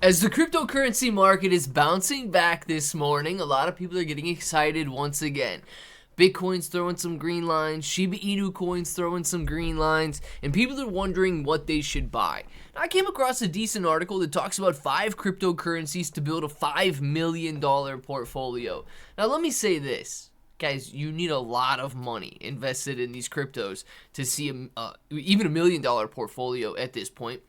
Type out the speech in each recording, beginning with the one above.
As the cryptocurrency market is bouncing back this morning, a lot of people are getting excited once again. Bitcoin's throwing some green lines, Shiba Inu coin's throwing some green lines, and people are wondering what they should buy. Now, I came across a decent article that talks about 5 cryptocurrencies to build a $5 million portfolio. Now, let me say this. Guys, you need a lot of money invested in these cryptos to see even $1 million portfolio at this point.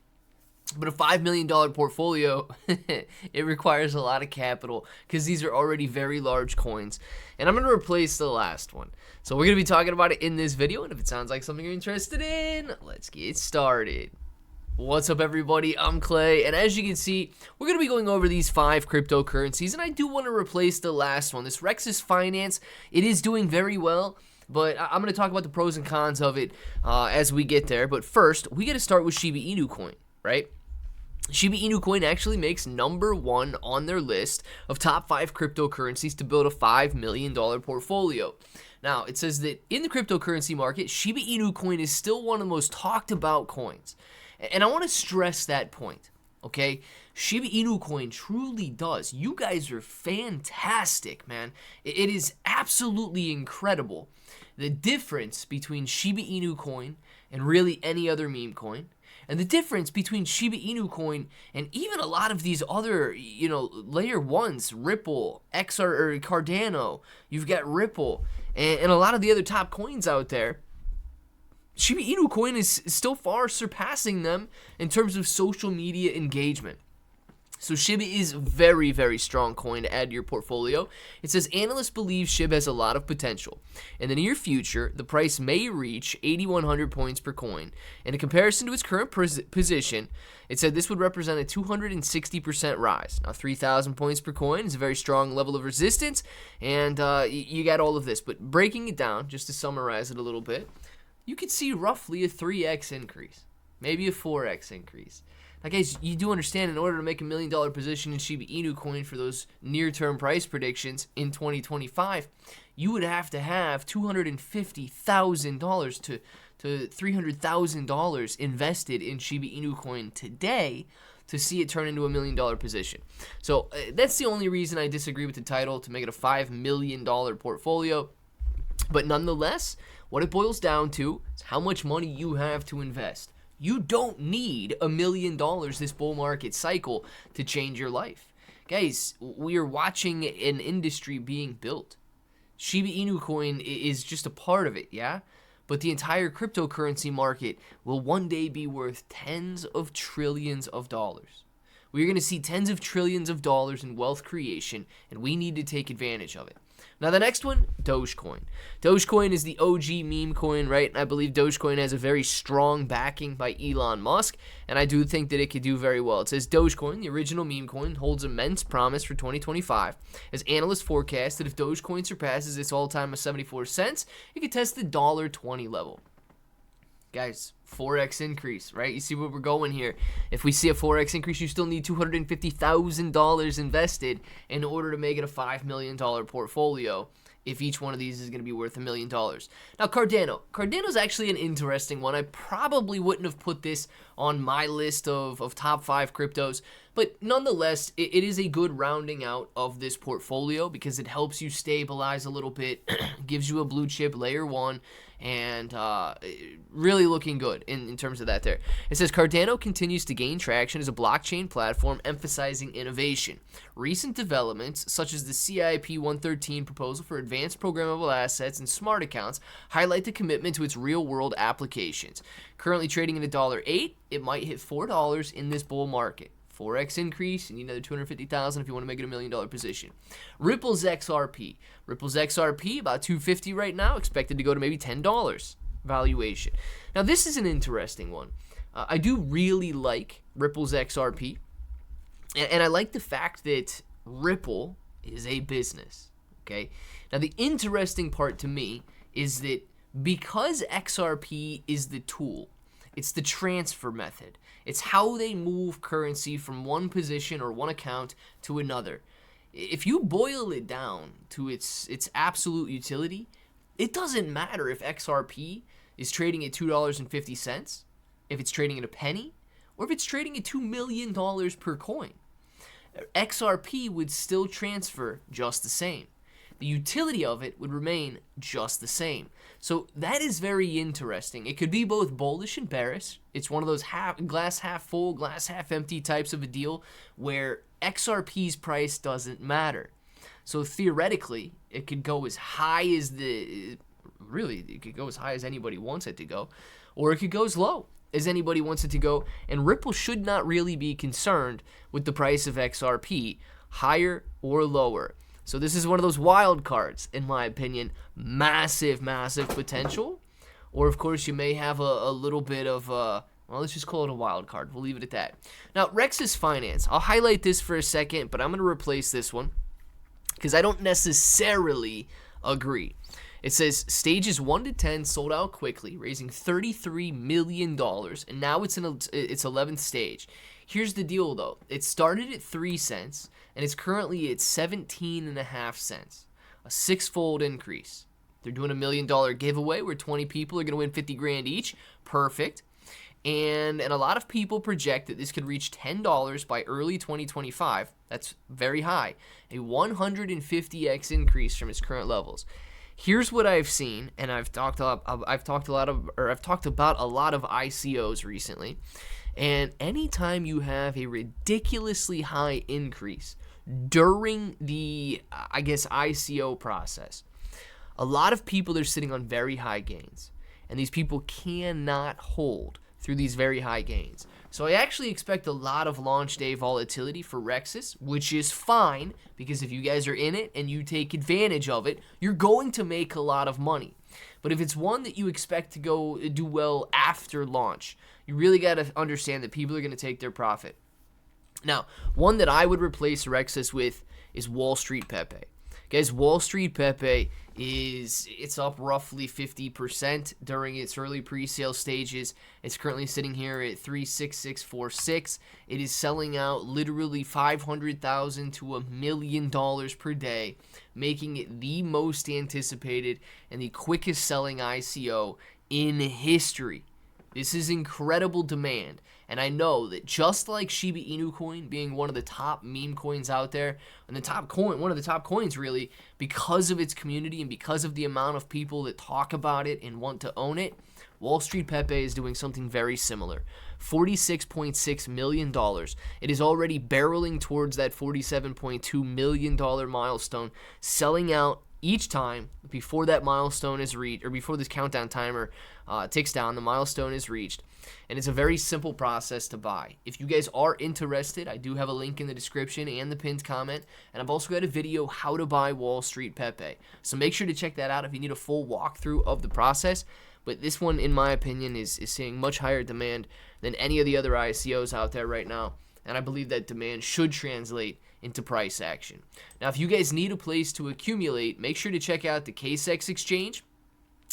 But a $5 million portfolio, it requires a lot of capital because these are already very large coins. And I'm going to replace the last one. So we're going to be talking about it in this video. And if it sounds like something you're interested in, let's get started. What's up, everybody? I'm Clay. And as you can see, we're going to be going over these 5 cryptocurrencies. And I do want to replace the last one. This Rex's Finance, it is doing very well. But I'm going to talk about the pros and cons of it as we get there. But first, we got to start with Shiba Inu coin. Right? Shiba Inu coin actually makes number 1 on their list of top 5 cryptocurrencies to build a $5 million portfolio. Now, it says that in the cryptocurrency market, Shiba Inu coin is still one of the most talked about coins. And I want to stress that point, okay? Shiba Inu coin truly does. You guys are fantastic, man. It is absolutely incredible. The difference between Shiba Inu coin and really any other meme coin, and the difference between Shiba Inu coin and even a lot of these other, layer 1s, Ripple, XR, or Cardano, you've got Ripple, and a lot of the other top coins out there, Shiba Inu coin is still far surpassing them in terms of social media engagement. So Shiba is very, very strong coin to add to your portfolio. It says analysts believe SHIB has a lot of potential. In the near future, the price may reach 8,100 points per coin. In comparison to its current position, it said this would represent a 260% rise. Now, 3,000 points per coin is a very strong level of resistance, and you got all of this. But breaking it down, just to summarize it a little bit, you could see roughly a 3x increase, maybe a 4x increase. Now, guys, you do understand in order to make $1 million position in Shiba Inu coin for those near-term price predictions in 2025, you would have to have $250,000 to $300,000 invested in Shiba Inu coin today to see it turn into $1 million position. So that's the only reason I disagree with the title, to make it a $5 million portfolio. But nonetheless, what it boils down to is how much money you have to invest. You don't need $1 million this bull market cycle to change your life. Guys, we are watching an industry being built. Shiba Inu coin is just a part of it, yeah? But the entire cryptocurrency market will one day be worth tens of trillions of dollars. We're going to see tens of trillions of dollars in wealth creation, and we need to take advantage of it. Now, the next one, Dogecoin. Dogecoin is the OG meme coin, right? And I believe Dogecoin has a very strong backing by Elon Musk, and I do think that it could do very well. It says Dogecoin, the original meme coin, holds immense promise for 2025, as analysts forecast that if Dogecoin surpasses its all-time of 74 cents, it could test the $1.20 level. Guys, 4x increase, right? You see where we're going here. If we see a 4x increase, you still need $250,000 invested in order to make it a $5 million portfolio, if each one of these is going to be worth $1 million. Now, Cardano. Cardano's actually an interesting one. I probably wouldn't have put this on my list of top 5 cryptos, but nonetheless, it is a good rounding out of this portfolio because it helps you stabilize a little bit, gives you a blue chip layer 1, and really looking good in terms of that there. It says Cardano continues to gain traction as a blockchain platform emphasizing innovation. Recent developments, such as the CIP 113 proposal for advanced programmable assets and smart accounts, highlight the commitment to its real-world applications. Currently trading at $1.08, it might hit $4 in this bull market. 4x increase, you need another $250,000 if you want to make it $1 million position. Ripple's XRP. Ripple's XRP, about $250 right now, expected to go to maybe $10 valuation. Now, this is an interesting one. I do really like Ripple's XRP, and I like the fact that Ripple is a business, okay? Now, the interesting part to me is that because XRP is the tool, it's the transfer method. It's how they move currency from one position or one account to another. If you boil it down to its absolute utility, it doesn't matter if XRP is trading at $2.50, if it's trading at a penny, or if it's trading at $2 million per coin. XRP would still transfer just the same. The utility of it would remain just the same. So that is very interesting. It could be both bullish and bearish. It's one of those glass half full, glass half empty types of a deal where XRP's price doesn't matter. So theoretically, it could go as high as it could go as high as anybody wants it to go, or it could go as low as anybody wants it to go, and Ripple should not really be concerned with the price of XRP, higher or lower. So this is one of those wild cards, in my opinion. Massive, massive potential. Or, of course, you may have a little bit of, well, let's just call it a wild card. We'll leave it at that. Now, Rex's Finance. I'll highlight this for a second, but I'm going to replace this one because I don't necessarily agree. It says stages 1 to 10 sold out quickly, raising $33 million, and now it's in its 11th stage. Here's the deal, though. It started at 3 cents, and it's currently at 17.5 cents, a 6-fold increase. They're doing a $1 million giveaway where 20 people are going to win 50 grand each. Perfect. And a lot of people project that this could reach $10 by early 2025. That's very high. A 150x increase from its current levels. Here's what I've seen, and I've talked about a lot of ICOs recently. And anytime you have a ridiculously high increase during the, ICO process, a lot of people are sitting on very high gains, and these people cannot hold through these very high gains. So I actually expect a lot of launch day volatility for Rexus, which is fine, because if you guys are in it and you take advantage of it, you're going to make a lot of money. But if it's one that you expect to go do well after launch, you really got to understand that people are going to take their profit. Now, one that I would replace Rexus with is Wall Street Pepe. Guys, Wall Street Pepe it's up roughly 50% during its early pre-sale stages. It's currently sitting here at 36646. It is selling out literally $500,000 to $1 million per day, making it the most anticipated and the quickest selling ICO in history. This is incredible demand, and I know that just like Shiba Inu coin being one of the top meme coins out there, and one of the top coins really, because of its community and because of the amount of people that talk about it and want to own it, Wall Street Pepe is doing something very similar. $46.6 million. It is already barreling towards that $47.2 million milestone, selling out each time before that milestone is reached, or before this countdown timer ticks down, the milestone is reached. And it's a very simple process to buy. If you guys are interested, I do have a link in the description and the pinned comment, and I've also got a video how to buy Wall Street Pepe. So make sure to check that out if you need a full walkthrough of the process. But this one, in my opinion, is seeing much higher demand than any of the other ICOs out there right now. And I believe that demand should translate into price action. Now, if you guys need a place to accumulate, make sure to check out the KSEX exchange.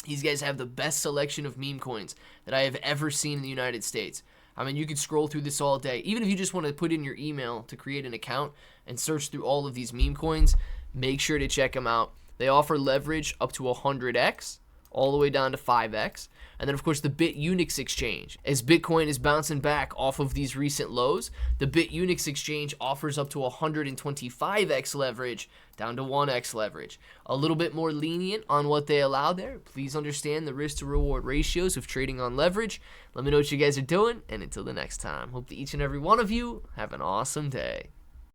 These guys have the best selection of meme coins that I have ever seen in the United States. I mean, you could scroll through this all day. Even if you just want to put in your email to create an account and search through all of these meme coins, make sure to check them out. They offer leverage up to 100x, all the way down to 5x. And then, of course, the BitUnix exchange. As Bitcoin is bouncing back off of these recent lows, the BitUnix exchange offers up to 125x leverage down to 1x leverage. A little bit more lenient on what they allow there. Please understand the risk to reward ratios of trading on leverage. Let me know what you guys are doing, and until the next time, hope that each and every one of you have an awesome day.